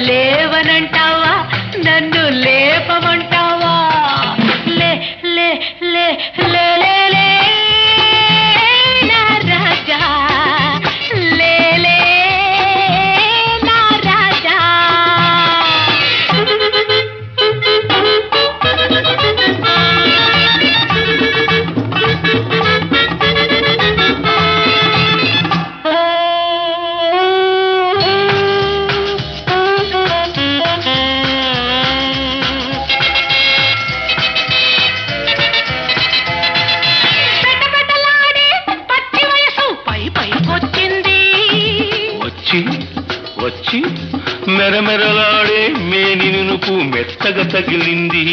లేవనంటావా నన్ను లేపమంటావా లే లే లే లే లే లే నా రాజా లే లే నా రాజా వచ్చి మెరమెరలాడే మేని నునుపు మెత్తగా తగిలింది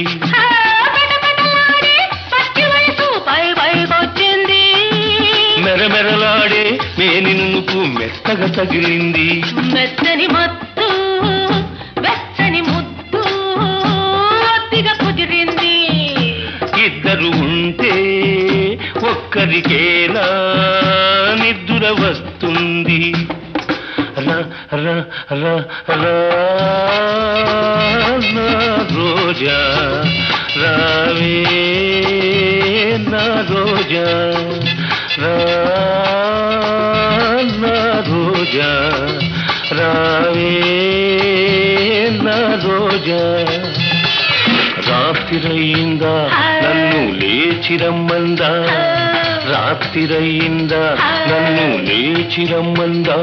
మెరమెరలాడే మేని నునుపు మెత్తగా తగిలింది మెత్తని మత్తు వెచ్చని ముద్దు అతిగా కుదిరింది ఇద్దరు ఉంటే ఒక్కరికేలా నిద్ర వస్తుంది రా రా రా రా నా రోజా రావే నా రోజా రా నా రోజా రావే నా రోజా రాత్రిరయిందా నన్ను లేచిరమ్మందా రాత్రిరయిందా నన్ను లేచిరమ్మందా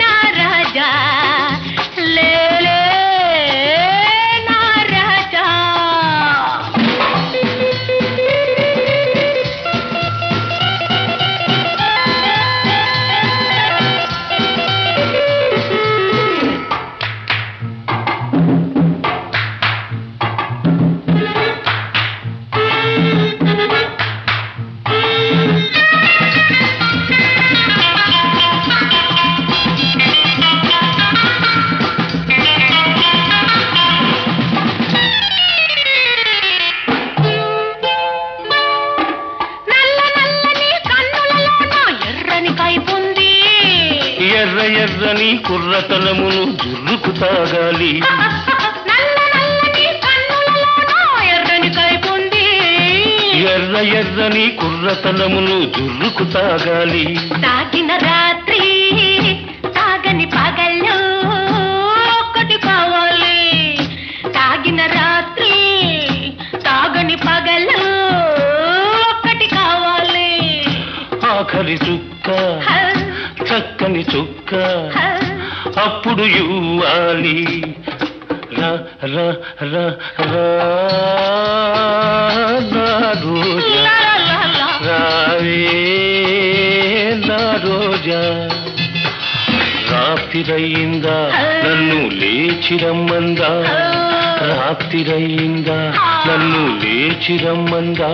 నా రాజా లే లే నా రాజా ఎర్ర ఎర్రని కుర్రతనమును జుర్రుకు తాగాలి ఎర్ర ఎర్రని కుర్రతనమును జుర్రుకు తాగాలి తాగిన రాత్రి తాగని పగళ్ళు ఒక్కటి కావాలి తాగిన రాత్రి తాగని పగళ్ళు ఒక్కటి కావాలి ఆఖరి చుక్క చక్కని చుక్క అప్పుడు ఇవ్వాలి రా రా రా రా నా రోజా రావే నా రోజా రాత్రిరయిందా నన్ను లేచిరమ్మందా రాత్రిరయిందా నన్ను లేచిరమ్మందా